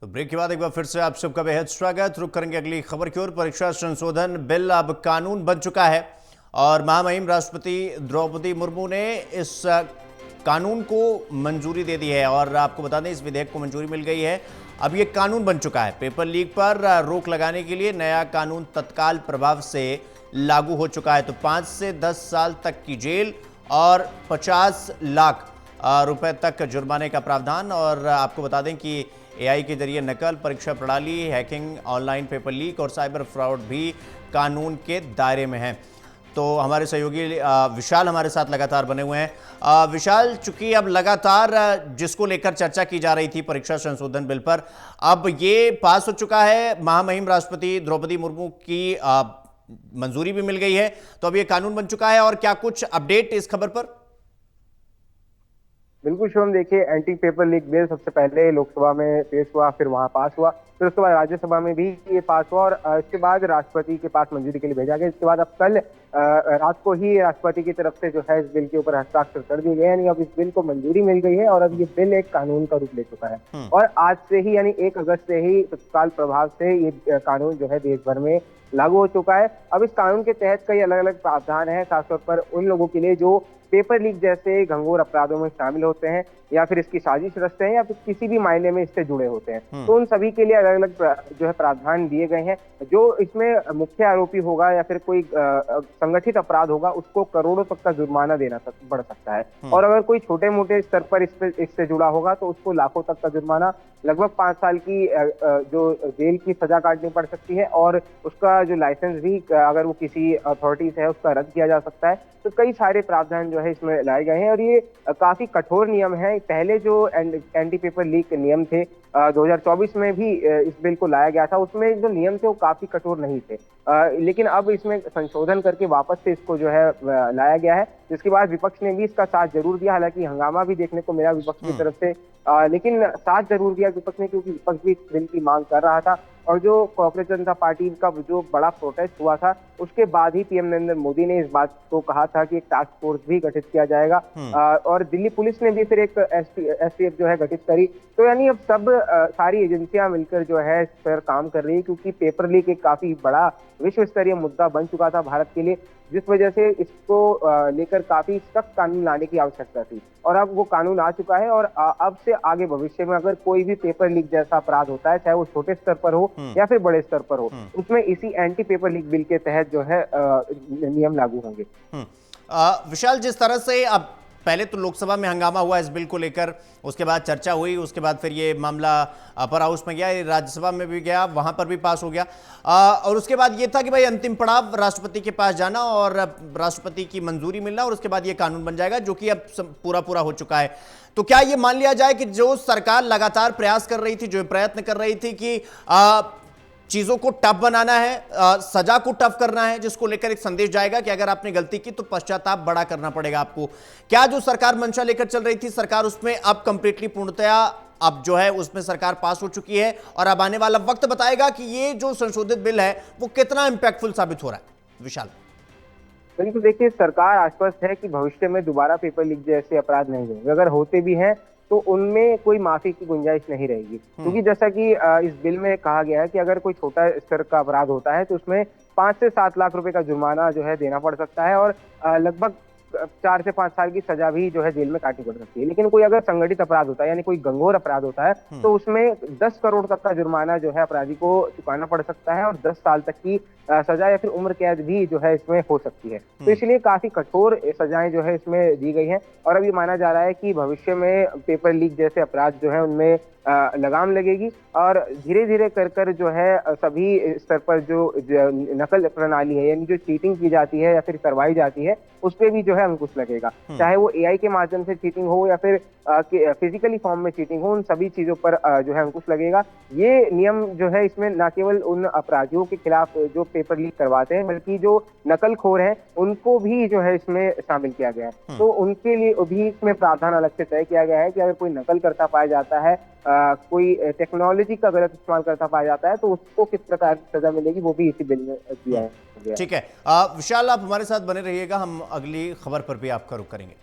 तो ब्रेक के बाद एक बार फिर से आप सबका बेहद स्वागत। रुक करेंगे अगली खबर की ओर। परीक्षा संशोधन बिल अब कानून बन चुका है और महामहिम राष्ट्रपति द्रौपदी मुर्मू ने इस कानून को मंजूरी दे दी है। और आपको बता दें, इस विधेयक को मंजूरी मिल गई है, अब ये कानून बन चुका है। पेपर लीक पर रोक लगाने के लिए नया कानून तत्काल प्रभाव से लागू हो चुका है। तो 5 से 10 साल तक की जेल और 50 लाख रुपए तक जुर्माने का प्रावधान। और आपको बता दें कि एआई के जरिए नकल, परीक्षा प्रणाली, हैकिंग, ऑनलाइन पेपर लीक और साइबर फ्रॉड भी कानून के दायरे में हैं। तो हमारे सहयोगी विशाल हमारे साथ लगातार बने हुए हैं। विशाल, चूंकि अब लगातार जिसको लेकर चर्चा की जा रही थी परीक्षा संशोधन बिल पर, अब ये पास हो चुका है, महामहिम राष्ट्रपति द्रौपदी मुर्मू की मंजूरी भी मिल गई है, तो अब ये कानून बन चुका है। और क्या कुछ अपडेट इस खबर पर? बिल्कुल शिवम, देखिए, एंटी पेपर लीक बिल सबसे पहले लोकसभा में पेश हुआ, फिर वहां पास हुआ, फिर उसके बाद राज्यसभा में भी ये पास हुआ और इसके बाद राष्ट्रपति के पास मंजूरी के लिए भेजा गया। इसके बाद अब कल रात को ही राष्ट्रपति की तरफ से जो है इस बिल के ऊपर हस्ताक्षर कर दिए गए, यानी अब इस बिल को मंजूरी मिल गई है और अब ये बिल एक कानून का रूप ले चुका है। और आज से ही, यानी 1 अगस्त से ही तत्काल प्रभाव से ये कानून जो है देश भर में लागू हो चुका है। अब इस कानून के तहत कई अलग अलग प्रावधान है, खासतौर पर उन लोगों के लिए जो पेपर लीक जैसे घंघोर अपराधों में शामिल होते हैं या फिर इसकी साजिश रचते हैं या फिर किसी भी मायने में इससे जुड़े होते हैं। तो उन सभी के लिए अलग अलग जो है प्रावधान दिए गए हैं। जो इसमें मुख्य आरोपी होगा या फिर कोई संगठित अपराध होगा, उसको करोड़ों तक का जुर्माना देना पड़ सकता है। और अगर कोई छोटे मोटे स्तर पर इससे जुड़ा होगा तो उसको लाखों तक का जुर्माना, लगभग 5 साल की जो जेल की सजा काटनी पड़ सकती है और उसका जो लाइसेंस भी, अगर वो किसी अथॉरिटी से है, उसका रद्द किया जा सकता है। तो कई सारे प्रावधान जो है इसमें लाए गए हैं और ये काफी कठोर नियम है। पहले जो एंटी पेपर लीक नियम थे 2024 में भी इस बिल को लाया गया था, उसमें जो नियम थे वो काफी कठोर नहीं थे, लेकिन अब इसमें संशोधन करके वापस से इसको जो है लाया गया है, जिसके बाद विपक्ष ने भी इसका साथ जरूर दिया। हालांकि हंगामा भी देखने को मिला विपक्ष की तरफ से, लेकिन साथ जरूर दिया विपक्ष ने, क्योंकि विपक्ष भी इस बिल की मांग कर रहा था। और जो कांग्रेस जनता पार्टी का जो बड़ा प्रोटेस्ट हुआ था, उसके बाद ही पीएम नरेंद्र मोदी ने इस बात को कहा था कि एक टास्क फोर्स भी गठित किया जाएगा। और दिल्ली पुलिस ने भी फिर एक एसटीएफ जो है गठित करी। तो यानी अब सब सारी एजेंसियां मिलकर जो है इस पर काम कर रही है, क्योंकि पेपर लीक एक काफी बड़ा विश्व स्तरीय मुद्दा बन चुका था भारत के लिए, जिस वजह से इसको लेकर काफी सख्त कानून लाने की आवश्यकता थी। और अब वो कानून आ चुका है और अब से आगे भविष्य में अगर कोई भी पेपर लीक जैसा अपराध होता है, चाहे वो छोटे स्तर पर हो या फिर बड़े स्तर पर हो, उसमें इसी एंटी पेपर लीक बिल के तहत जो है नियम लागू होंगे। विशाल, जिस तरह से अब पहले तो लोकसभा में हंगामा हुआ इस बिल को लेकर, उसके बाद चर्चा हुई, उसके बाद फिर ये मामला अपर हाउस में गया, राज्यसभा में भी गया, वहां पर भी पास हो गया, और उसके बाद ये था कि भाई अंतिम पड़ाव राष्ट्रपति के पास जाना और राष्ट्रपति की मंजूरी मिलना और उसके बाद ये कानून बन जाएगा, जो कि अब पूरा हो चुका है। तो क्या ये मान लिया जाए कि जो सरकार लगातार प्रयास कर रही थी, जो प्रयत्न कर रही थी कि चीजों को टफ बनाना है, सजा को टफ करना है, जिसको लेकर एक संदेश जाएगा कि अगर आपने गलती की तो पश्चाताप बड़ा करना पड़ेगा आपको, क्या जो सरकार मंशा लेकर चल रही थी, सरकार उसमें अब कंप्लीटली पूर्णतया अब जो है उसमें सरकार पास हो चुकी है और अब आने वाला वक्त बताएगा कि ये जो संशोधित बिल है वो कितना इंपैक्टफुल साबित हो रहा है? विशाल, बिल्कुल, देखिए, सरकार आश्वस्त है कि भविष्य में दोबारा पेपर लीक जैसे अपराध नहीं होंगे। अगर होते भी हैं तो उनमें कोई माफी की गुंजाइश नहीं रहेगी, क्योंकि जैसा कि इस बिल में कहा गया है कि अगर कोई छोटा स्तर का अपराध होता है तो उसमें 5 से 7 लाख रुपए का जुर्माना जो है देना पड़ सकता है और लगभग 4 से 5 साल की सजा भी जो है जेल में काटनी पड़ सकती है। लेकिन कोई अगर संगठित अपराध होता है, यानी कोई घंघोर अपराध होता है, तो उसमें 10 करोड़ तक का जुर्माना जो है अपराधी को चुकाना पड़ सकता है और 10 साल तक की सजा या फिर उम्र कैद भी जो है इसमें हो सकती है। तो इसलिए काफी कठोर सजाएं जो है इसमें दी गई हैं और अब ये माना जा रहा है कि भविष्य में पेपर लीक जैसे अपराध जो है उनमें लगाम लगेगी और धीरे धीरे कर जो है सभी स्तर पर जो नकल प्रणाली है, यानी जो चीटिंग की जाती है या फिर करवाई जाती है, उस पर भी जो है अंकुश लगेगा। चाहे वो एआई के माध्यम से चीटिंग हो या फिर फिजिकली फॉर्म में चीटिंग हो, उन सभी चीजों पर जो है अंकुश लगेगा। ये नियम जो है इसमें न केवल उन अपराधियों के खिलाफ जो पेपर लीक करवाते हैं, बल्कि जो नकलखोर हैं उनको भी जो है इसमें शामिल किया गया है। तो उनके लिए भी इसमें प्रावधान अलग से तय किया गया है कि अगर कोई नकल करता पाया जाता है, कोई टेक्नोलॉजी का गलत इस्तेमाल करता पाया जाता है, तो उसको किस प्रकार की सजा मिलेगी वो भी इसी बिल में दिया है। ठीक है, विशाल, आप हमारे साथ बने रहिएगा, हम अगली खबर पर भी आपका रुख करेंगे।